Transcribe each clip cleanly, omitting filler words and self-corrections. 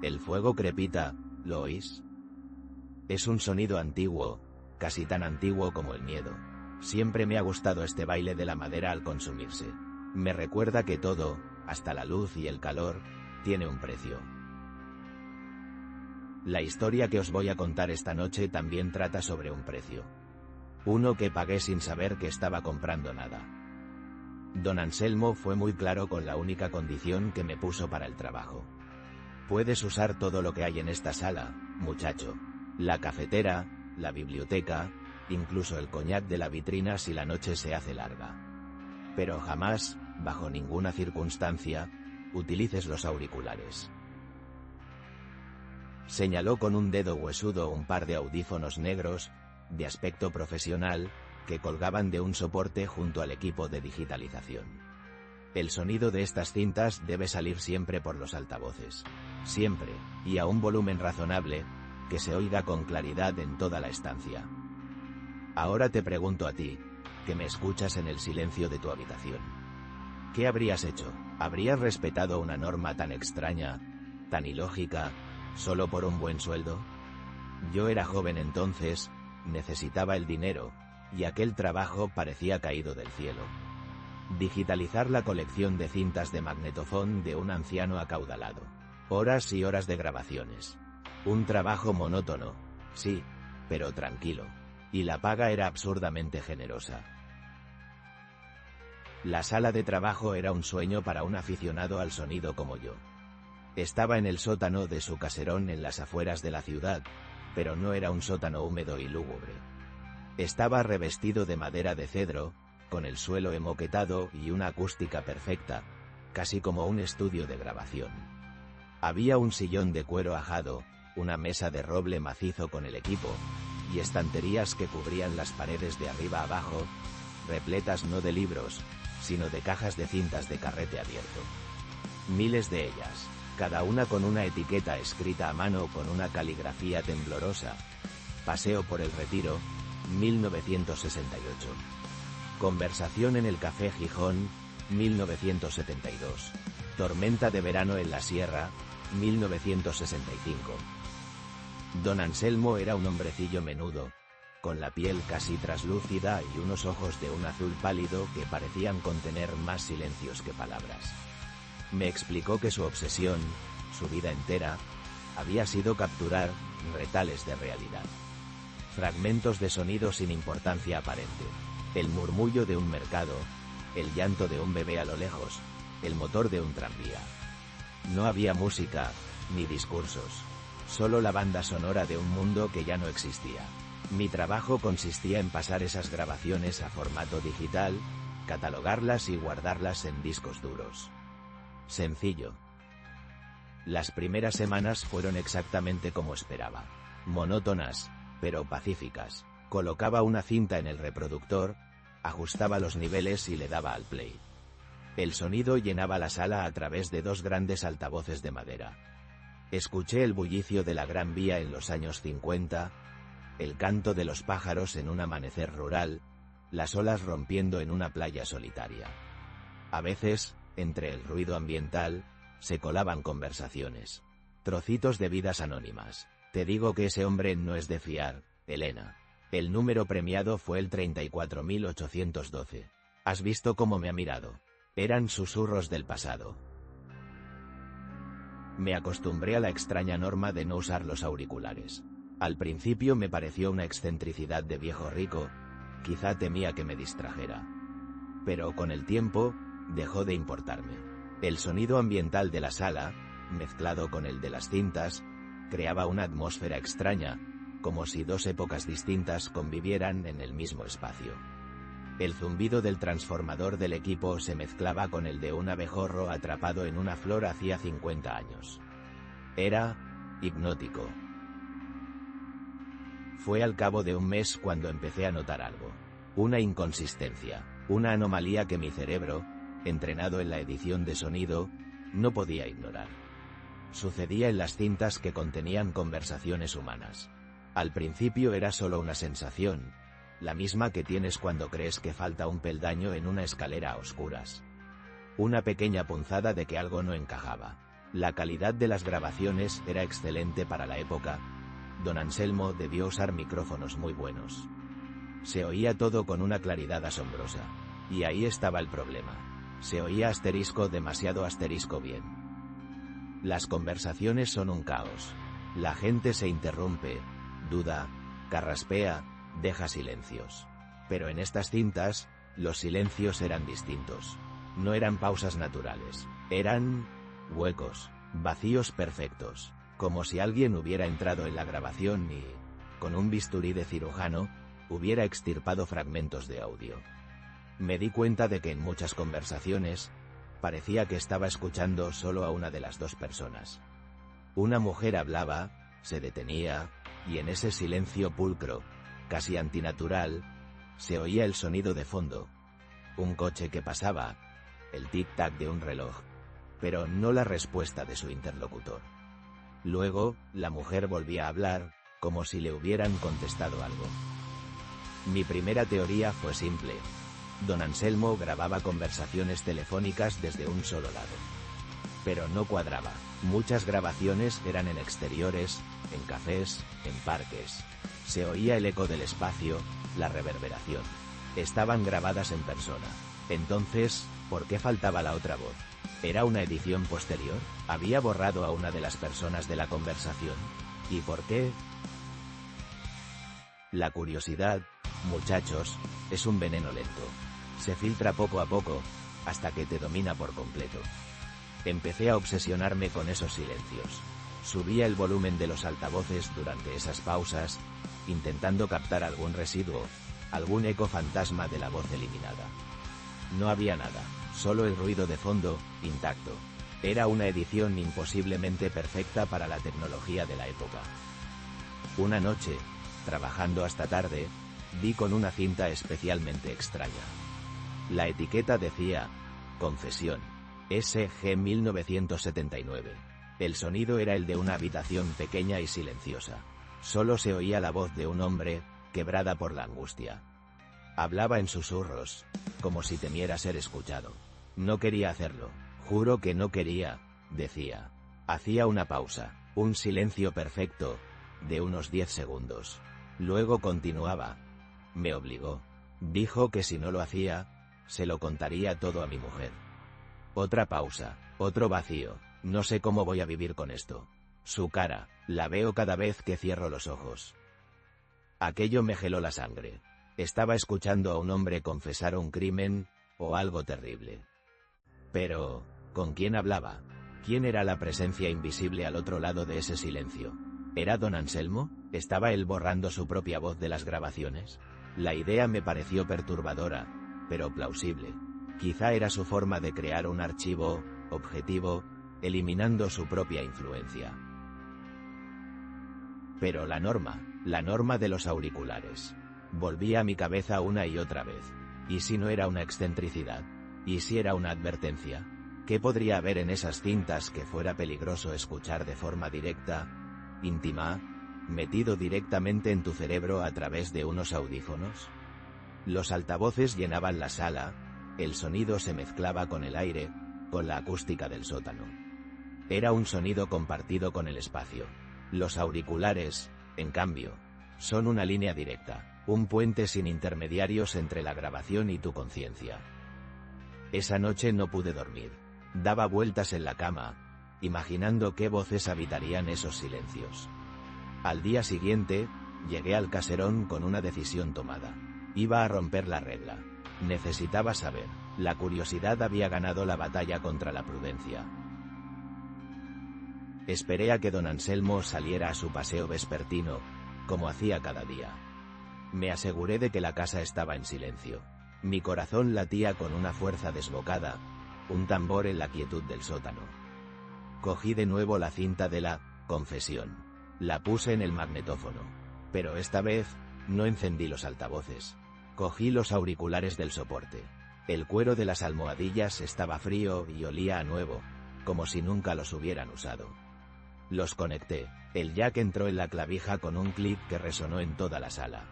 El fuego crepita, ¿lo oís? Es un sonido antiguo, casi tan antiguo como el miedo. Siempre me ha gustado este baile de la madera al consumirse. Me recuerda que todo, hasta la luz y el calor, tiene un precio. La historia que os voy a contar esta noche también trata sobre un precio. Uno que pagué sin saber que estaba comprando nada. Don Anselmo fue muy claro con la única condición que me puso para el trabajo. Puedes usar todo lo que hay en esta sala, muchacho. La cafetera, la biblioteca, incluso el coñac de la vitrina si la noche se hace larga. Pero jamás, bajo ninguna circunstancia, utilices los auriculares. Señaló con un dedo huesudo un par de audífonos negros, de aspecto profesional, que colgaban de un soporte junto al equipo de digitalización. El sonido de estas cintas debe salir siempre por los altavoces. Siempre, y a un volumen razonable, que se oiga con claridad en toda la estancia. Ahora te pregunto a ti, que me escuchas en el silencio de tu habitación. ¿Qué habrías hecho? ¿Habrías respetado una norma tan extraña, tan ilógica, solo por un buen sueldo? Yo era joven entonces, necesitaba el dinero, y aquel trabajo parecía caído del cielo. Digitalizar la colección de cintas de magnetofón de un anciano acaudalado. Horas y horas de grabaciones. Un trabajo monótono, sí, pero tranquilo. Y la paga era absurdamente generosa. La sala de trabajo era un sueño para un aficionado al sonido como yo. Estaba en el sótano de su caserón en las afueras de la ciudad, pero no era un sótano húmedo y lúgubre. Estaba revestido de madera de cedro, con el suelo emoquetado y una acústica perfecta, casi como un estudio de grabación. Había un sillón de cuero ajado, una mesa de roble macizo con el equipo, y estanterías que cubrían las paredes de arriba a abajo, repletas no de libros, sino de cajas de cintas de carrete abierto. Miles de ellas, cada una con una etiqueta escrita a mano con una caligrafía temblorosa. Paseo por el Retiro, 1968. Conversación en el Café Gijón, 1972. Tormenta de verano en la Sierra, 1965. Don Anselmo era un hombrecillo menudo, con la piel casi traslúcida y unos ojos de un azul pálido que parecían contener más silencios que palabras. Me explicó que su obsesión, su vida entera, había sido capturar retales de realidad. Fragmentos de sonido sin importancia aparente. El murmullo de un mercado, el llanto de un bebé a lo lejos, el motor de un tranvía. No había música, ni discursos. Solo la banda sonora de un mundo que ya no existía. Mi trabajo consistía en pasar esas grabaciones a formato digital, catalogarlas y guardarlas en discos duros. Sencillo. Las primeras semanas fueron exactamente como esperaba. Monótonas, pero pacíficas. Colocaba una cinta en el reproductor, ajustaba los niveles y le daba al play. El sonido llenaba la sala a través de dos grandes altavoces de madera. Escuché el bullicio de la Gran Vía en los años 50, el canto de los pájaros en un amanecer rural, las olas rompiendo en una playa solitaria. A veces, entre el ruido ambiental, se colaban conversaciones. Trocitos de vidas anónimas. Te digo que ese hombre no es de fiar, Elena. El número premiado fue el 34.812. ¿Has visto cómo me ha mirado? Eran susurros del pasado. Me acostumbré a la extraña norma de no usar los auriculares. Al principio me pareció una excentricidad de viejo rico, quizá temía que me distrajera. Pero con el tiempo, dejó de importarme. El sonido ambiental de la sala, mezclado con el de las cintas, creaba una atmósfera extraña, como si dos épocas distintas convivieran en el mismo espacio. El zumbido del transformador del equipo se mezclaba con el de un abejorro atrapado en una flor hacía 50 años. Era hipnótico. Fue al cabo de un mes cuando empecé a notar algo. Una inconsistencia, una anomalía que mi cerebro, entrenado en la edición de sonido, no podía ignorar. Sucedía en las cintas que contenían conversaciones humanas. Al principio era solo una sensación, la misma que tienes cuando crees que falta un peldaño en una escalera a oscuras. Una pequeña punzada de que algo no encajaba. La calidad de las grabaciones era excelente para la época. Don Anselmo debió usar micrófonos muy buenos. Se oía todo con una claridad asombrosa. Y ahí estaba el problema. Se oía asterisco demasiado asterisco bien. Las conversaciones son un caos. La gente se interrumpe, duda, carraspea, deja silencios. Pero en estas cintas, los silencios eran distintos. No eran pausas naturales. Eran huecos, vacíos perfectos. Como si alguien hubiera entrado en la grabación y, con un bisturí de cirujano, hubiera extirpado fragmentos de audio. Me di cuenta de que en muchas conversaciones, parecía que estaba escuchando solo a una de las dos personas. Una mujer hablaba, se detenía, y en ese silencio pulcro, casi antinatural, se oía el sonido de fondo. Un coche que pasaba, el tic-tac de un reloj, pero no la respuesta de su interlocutor. Luego, la mujer volvía a hablar, como si le hubieran contestado algo. Mi primera teoría fue simple. Don Anselmo grababa conversaciones telefónicas desde un solo lado. Pero no cuadraba. Muchas grabaciones eran en exteriores, en cafés, en parques. Se oía el eco del espacio, la reverberación. Estaban grabadas en persona. Entonces, ¿por qué faltaba la otra voz? ¿Era una edición posterior? ¿Había borrado a una de las personas de la conversación? ¿Y por qué? La curiosidad, muchachos, es un veneno lento. Se filtra poco a poco, hasta que te domina por completo. Empecé a obsesionarme con esos silencios. Subía el volumen de los altavoces durante esas pausas, intentando captar algún residuo, algún eco fantasma de la voz eliminada. No había nada, solo el ruido de fondo, intacto. Era una edición imposiblemente perfecta para la tecnología de la época. Una noche, trabajando hasta tarde, di con una cinta especialmente extraña. La etiqueta decía, Confesión, SG 1979. El sonido era el de una habitación pequeña y silenciosa. Solo se oía la voz de un hombre, quebrada por la angustia. Hablaba en susurros, como si temiera ser escuchado. No quería hacerlo, juro que no quería, decía. Hacía una pausa, un silencio perfecto, de unos 10 segundos. Luego continuaba. Me obligó. Dijo que si no lo hacía, se lo contaría todo a mi mujer. Otra pausa, otro vacío. No sé cómo voy a vivir con esto. Su cara, la veo cada vez que cierro los ojos. Aquello me geló la sangre. Estaba escuchando a un hombre confesar un crimen, o algo terrible. Pero, ¿con quién hablaba? ¿Quién era la presencia invisible al otro lado de ese silencio? ¿Era don Anselmo? ¿Estaba él borrando su propia voz de las grabaciones? La idea me pareció perturbadora, pero plausible. Quizá era su forma de crear un archivo, objetivo, eliminando su propia influencia. Pero la norma de los auriculares. Volvía a mi cabeza una y otra vez. ¿Y si no era una excentricidad? ¿Y si era una advertencia? ¿Qué podría haber en esas cintas que fuera peligroso escuchar de forma directa, íntima, metido directamente en tu cerebro a través de unos audífonos? Los altavoces llenaban la sala, el sonido se mezclaba con el aire, con la acústica del sótano. Era un sonido compartido con el espacio. Los auriculares, en cambio, son una línea directa, un puente sin intermediarios entre la grabación y tu conciencia. Esa noche no pude dormir. Daba vueltas en la cama, imaginando qué voces habitarían esos silencios. Al día siguiente, llegué al caserón con una decisión tomada. Iba a romper la regla. Necesitaba saber. La curiosidad había ganado la batalla contra la prudencia. Esperé a que don Anselmo saliera a su paseo vespertino, como hacía cada día. Me aseguré de que la casa estaba en silencio. Mi corazón latía con una fuerza desbocada, un tambor en la quietud del sótano. Cogí de nuevo la cinta de la confesión. La puse en el magnetófono. Pero esta vez, no encendí los altavoces. Cogí los auriculares del soporte. El cuero de las almohadillas estaba frío y olía a nuevo, como si nunca los hubieran usado. Los conecté. El jack entró en la clavija con un clic que resonó en toda la sala.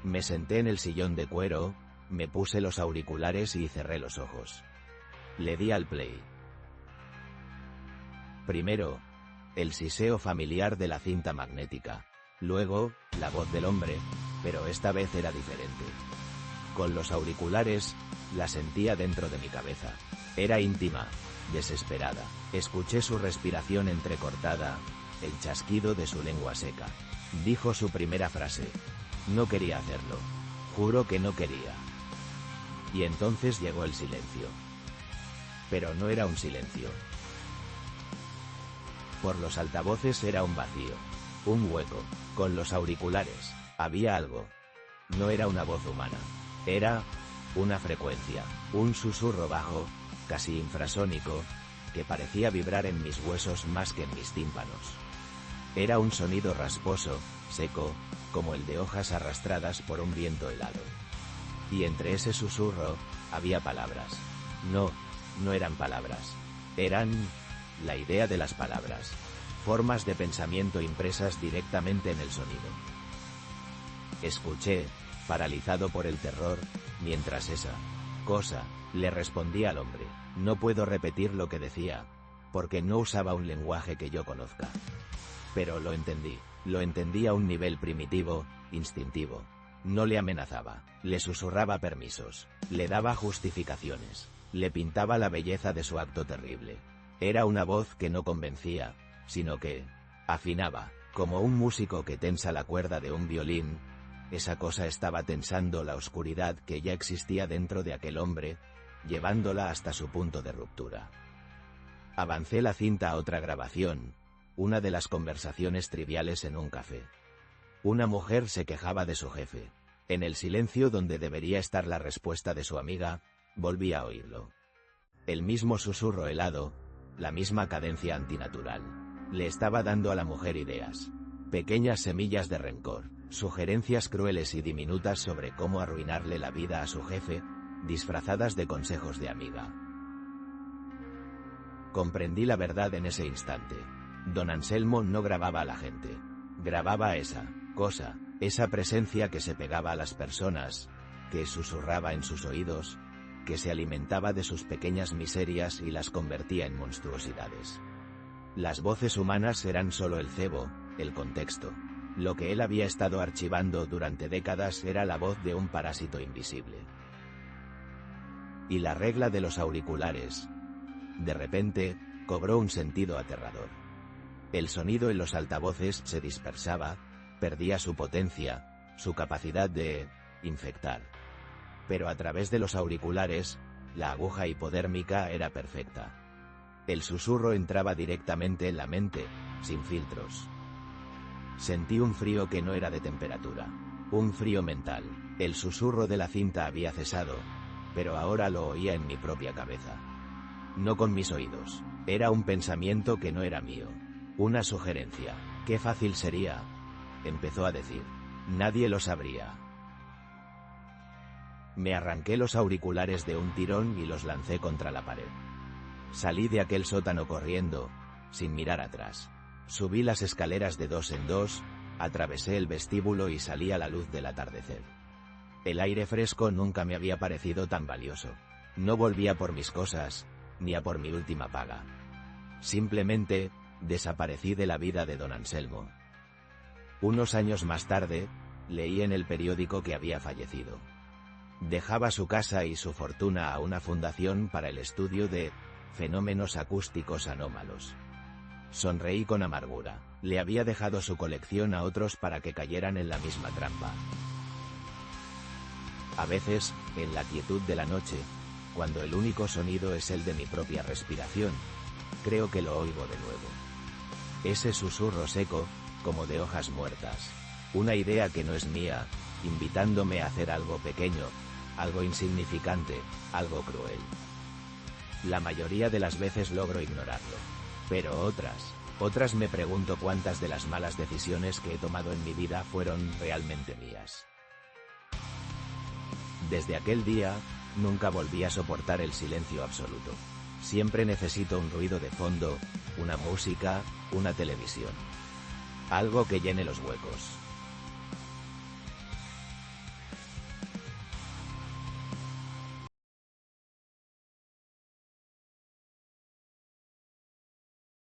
Me senté en el sillón de cuero, me puse los auriculares y cerré los ojos. Le di al play. Primero, el siseo familiar de la cinta magnética. Luego, la voz del hombre, pero esta vez era diferente. Con los auriculares, la sentía dentro de mi cabeza. Era íntima, desesperada. Escuché su respiración entrecortada, el chasquido de su lengua seca. Dijo su primera frase. No quería hacerlo. Juro que no quería. Y entonces llegó el silencio. Pero no era un silencio. Por los altavoces era un vacío. Un hueco. Con los auriculares, había algo. No era una voz humana. Era una frecuencia, un susurro bajo, casi infrasónico, que parecía vibrar en mis huesos más que en mis tímpanos. Era un sonido rasposo, seco, como el de hojas arrastradas por un viento helado. Y entre ese susurro, había palabras. No eran palabras. Eran la idea de las palabras. Formas de pensamiento impresas directamente en el sonido. Escuché, paralizado por el terror, mientras esa cosa le respondía al hombre. No puedo repetir lo que decía, porque no usaba un lenguaje que yo conozca. Pero lo entendí a un nivel primitivo, instintivo. No le amenazaba, le susurraba permisos, le daba justificaciones, le pintaba la belleza de su acto terrible. Era una voz que no convencía, sino que afinaba, como un músico que tensa la cuerda de un violín. Esa cosa estaba tensando la oscuridad que ya existía dentro de aquel hombre, llevándola hasta su punto de ruptura. Avancé la cinta a otra grabación, una de las conversaciones triviales en un café. Una mujer se quejaba de su jefe. En el silencio donde debería estar la respuesta de su amiga, volví a oírlo. El mismo susurro helado, la misma cadencia antinatural. Le estaba dando a la mujer ideas. Pequeñas semillas de rencor, sugerencias crueles y diminutas sobre cómo arruinarle la vida a su jefe, disfrazadas de consejos de amiga. Comprendí la verdad en ese instante. Don Anselmo no grababa a la gente. Grababa a esa cosa, esa presencia que se pegaba a las personas, que susurraba en sus oídos, que se alimentaba de sus pequeñas miserias y las convertía en monstruosidades. Las voces humanas eran solo el cebo, el contexto. Lo que él había estado archivando durante décadas era la voz de un parásito invisible. Y la regla de los auriculares, de repente, cobró un sentido aterrador. El sonido en los altavoces se dispersaba, perdía su potencia, su capacidad de infectar. Pero a través de los auriculares, la aguja hipodérmica era perfecta. El susurro entraba directamente en la mente, sin filtros. Sentí un frío que no era de temperatura. Un frío mental. El susurro de la cinta había cesado, pero ahora lo oía en mi propia cabeza. No con mis oídos. Era un pensamiento que no era mío. Una sugerencia. Qué fácil sería, empezó a decir. Nadie lo sabría. Me arranqué los auriculares de un tirón y los lancé contra la pared. Salí de aquel sótano corriendo, sin mirar atrás. Subí las escaleras de 2 en 2, atravesé el vestíbulo y salí a la luz del atardecer. El aire fresco nunca me había parecido tan valioso. No volví a por mis cosas, ni a por mi última paga. Simplemente, desaparecí de la vida de don Anselmo. Unos años más tarde, leí en el periódico que había fallecido. Dejaba su casa y su fortuna a una fundación para el estudio de fenómenos acústicos anómalos. Sonreí con amargura. Le había dejado su colección a otros para que cayeran en la misma trampa. A veces, en la quietud de la noche, cuando el único sonido es el de mi propia respiración, creo que lo oigo de nuevo. Ese susurro seco, como de hojas muertas. Una idea que no es mía, invitándome a hacer algo pequeño, algo insignificante, algo cruel. La mayoría de las veces logro ignorarlo. Pero otras me pregunto cuántas de las malas decisiones que he tomado en mi vida fueron realmente mías. Desde aquel día, nunca volví a soportar el silencio absoluto. Siempre necesito un ruido de fondo, una música, una televisión. Algo que llene los huecos.